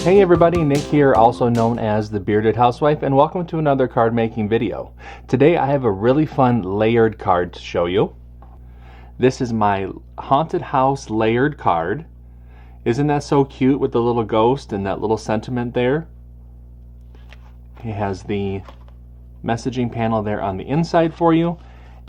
Hey everybody, Nick here, also known as the Bearded Housewife, and welcome to another card making video. Today I have a really fun layered card to show you. This is my haunted house layered card. Isn't that so cute with the little ghost and that little sentiment there? It has the messaging panel there on the inside for you,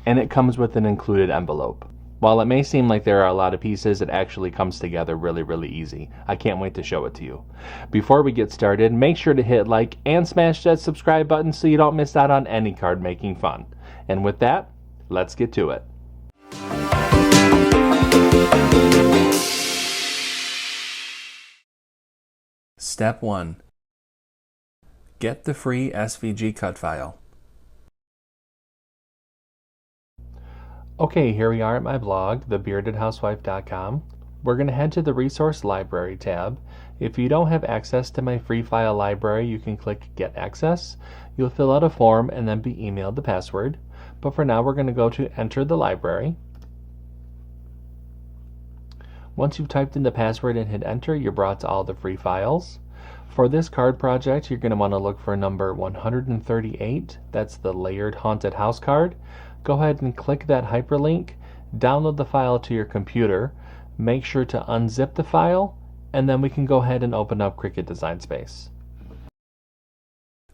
and it comes with an included envelope. While it may seem like there are a lot of pieces, it actually comes together really easy. I can't wait to show it to you. Before we get started, make sure to hit like and smash that subscribe button so you don't miss out on any card making fun. And with that, let's get to it. Step 1. Get the free SVG Cut File. Okay, here we are at my blog, thebeardedhousewife.com. We're going to head to the Resource Library tab. If you don't have access to my free file library, you can click Get Access. You'll fill out a form and then be emailed the password. But for now, we're going to go to Enter the Library. Once you've typed in the password and hit Enter, you're brought to all the free files. For this card project, you're going to want to look for number 138. That's the Layered Haunted House card. Go ahead and click that hyperlink, download the file to your computer, make sure to unzip the file, and then we can go ahead and open up Cricut Design Space.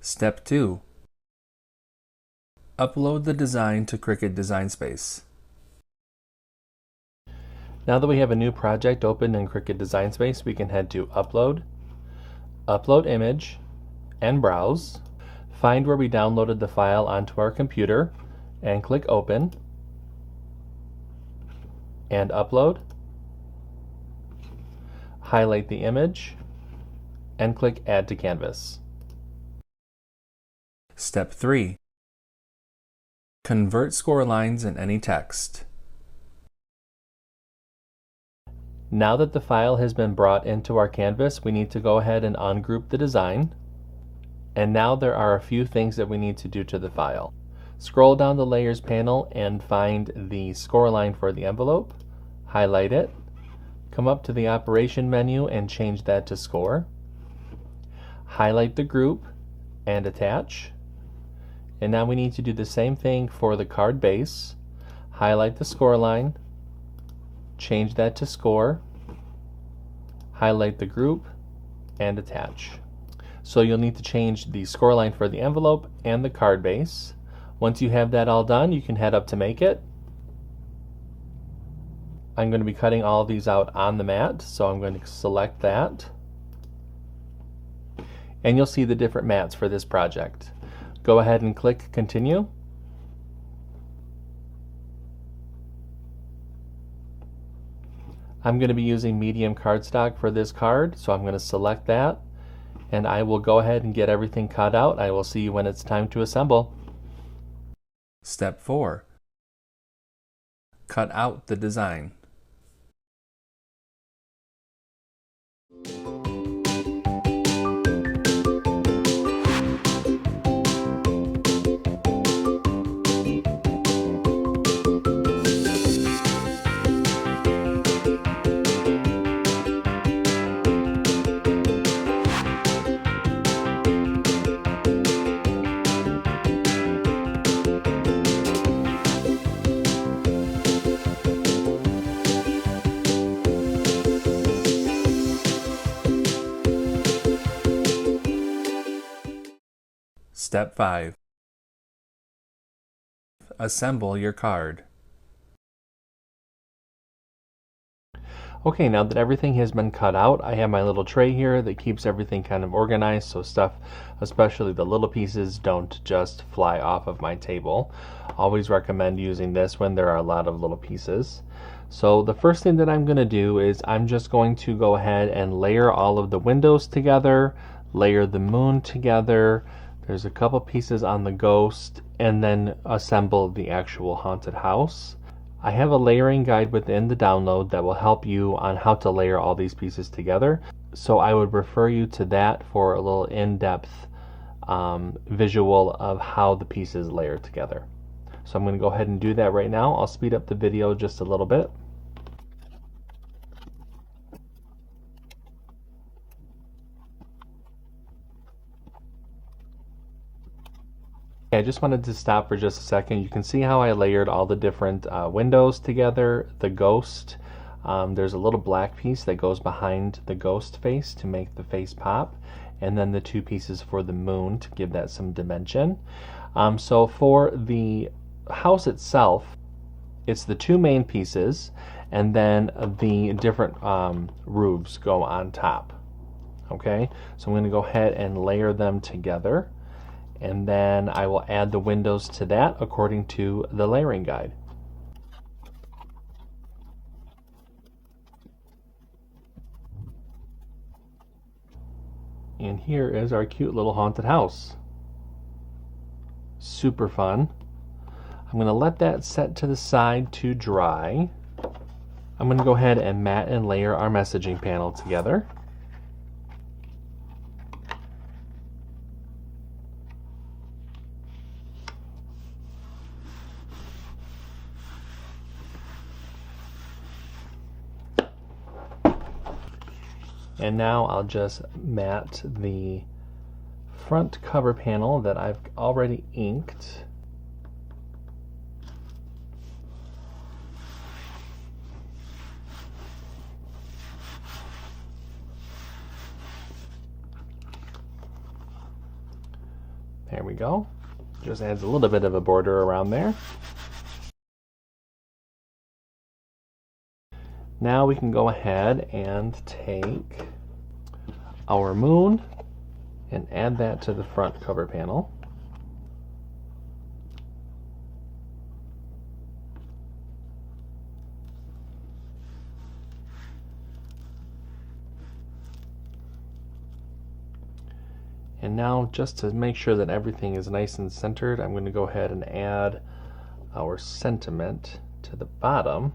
Step 2. Upload the design to Cricut Design Space. Now that we have a new project open in Cricut Design Space, we can head to Upload, Upload Image, and Browse. Find where we downloaded the file onto our computer, and click Open, and Upload. Highlight the image, and click Add to Canvas. Step 3. Convert score lines in any text. Now that the file has been brought into our canvas, we need to go ahead and ungroup the design. And now there are a few things that we need to do to the file. Scroll down the Layers panel and find the score line for the envelope. Highlight it. Come up to the Operation menu and change that to Score. Highlight the group and Attach. And now we need to do the same thing for the card base. Highlight the score line. Change that to Score. Highlight the group and Attach. So you'll need to change the score line for the envelope and the card base. Once you have that all done, you can head up to Make It. I'm going to be cutting all of these out on the mat, so I'm going to select that. And you'll see the different mats for this project. Go ahead and click Continue. I'm going to be using medium cardstock for this card, so I'm going to select that. And I will go ahead and get everything cut out. I will see you when it's time to assemble. Step 4. Cut out the design. Step 5. Assemble your card. Okay, now that everything has been cut out, I have my little tray here that keeps everything kind of organized so stuff, especially the little pieces, don't just fly off of my table. Always recommend using this when there are a lot of little pieces. So the first thing that I'm going to do is I'm just going to go ahead and layer all of the windows together, layer the moon together. There's a couple pieces on the ghost, and then assemble the actual haunted house. I have a layering guide within the download that will help you on how to layer all these pieces together. So I would refer you to that for a little in-depth visual of how the pieces layer together. So I'm going to go ahead and do that right now. I'll speed up the video just a little bit. I just wanted to stop for just a second. You can see how I layered all the different windows together. The ghost, there's a little black piece that goes behind the ghost face to make the face pop, and then the two pieces for the moon to give that some dimension. So for the house itself, it's the two main pieces, and then the different roofs go on top. Okay, so I'm going to go ahead and layer them together, and then I will add the windows to that according to the layering guide. And here is our cute little haunted house. Super fun. I'm going to let that set to the side to dry. I'm going to go ahead and mat and layer our messaging panel together. And now I'll just mat the front cover panel that I've already inked. There we go. Just adds a little bit of a border around there. Now we can go ahead and take our moon and add that to the front cover panel. And now, just to make sure that everything is nice and centered, I'm going to go ahead and add our sentiment to the bottom.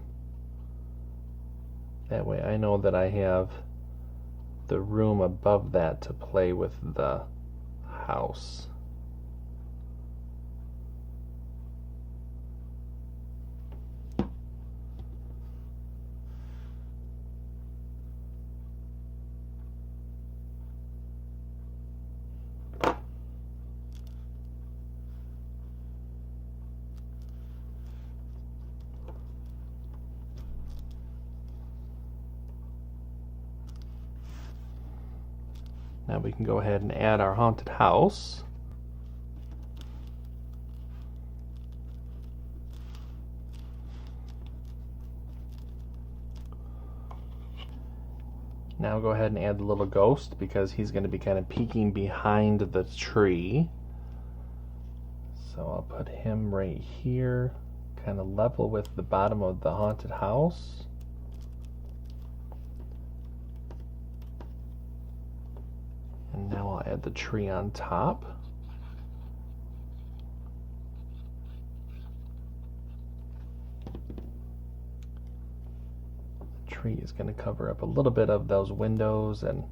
That way I know that I have the room above that to play with the house. Now we can go ahead and add our haunted house. Now go ahead and add the little ghost, because he's going to be kind of peeking behind the tree. So I'll put him right here, kind of level with the bottom of the haunted house. And now I'll add the tree on top. The tree is going to cover up a little bit of those windows and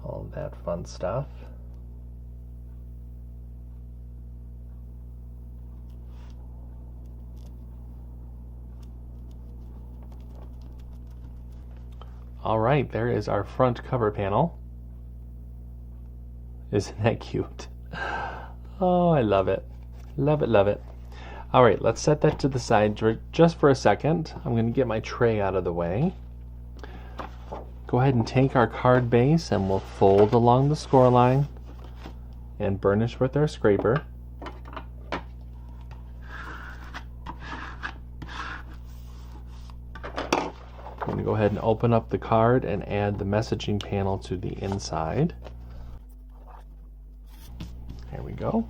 all that fun stuff. All right, there is our front cover panel. Isn't that cute? Oh, I love it. Love it, love it. All right, let's set that to the side just for a second. I'm going to get my tray out of the way. Go ahead and take our card base and we'll fold along the score line and burnish with our scraper. I'm going to go ahead and open up the card and add the messaging panel to the inside. There we go.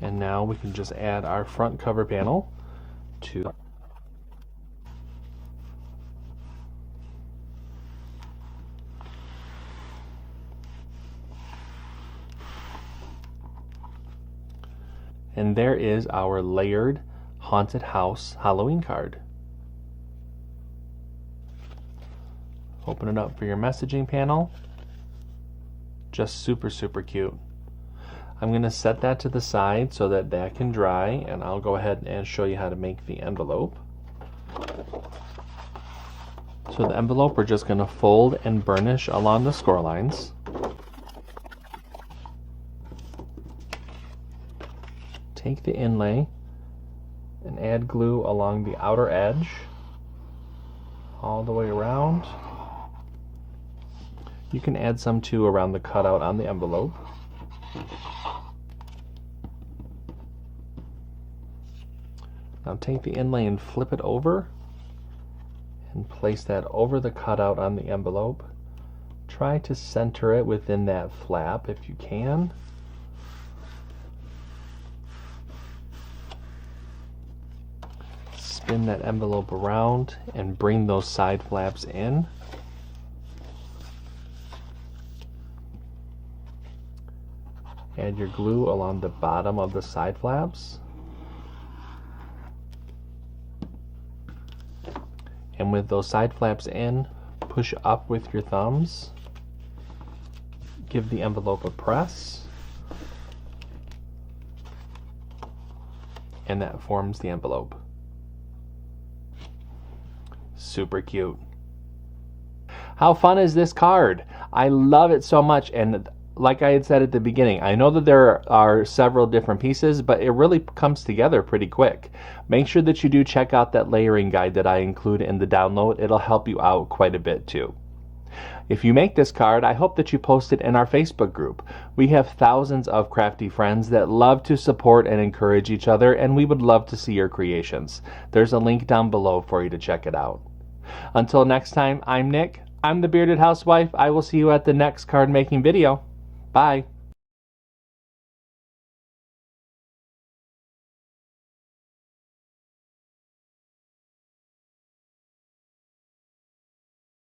And now we can just add our front cover panel to and there is our layered haunted house Halloween card. Open it up for your messaging panel. Just super, super cute. I'm going to set that to the side so that that can dry, and I'll go ahead and show you how to make the envelope. So the envelope we're just going to fold and burnish along the score lines. take the inlay and add glue along the outer edge all the way around. You can add some too around the cutout on the envelope. Now take the inlay and flip it over and place that over the cutout on the envelope. Try to center it within that flap if you can. Spin that envelope around and bring those side flaps in. Add your glue along the bottom of the side flaps. And with those side flaps in, push up with your thumbs. Give the envelope a press. And that forms the envelope. Super cute. How fun is this card? I love it so much, and like I had said at the beginning, I know that there are several different pieces, but it really comes together pretty quick. Make sure that you do check out that layering guide that I include in the download. It'll help you out quite a bit too. If you make this card, I hope that you post it in our Facebook group. We have thousands of crafty friends that love to support and encourage each other, and we would love to see your creations. There's a link down below for you to check it out. Until next time, I'm Nick. I'm the Bearded Housewife. I will see you at the next card making video. Bye.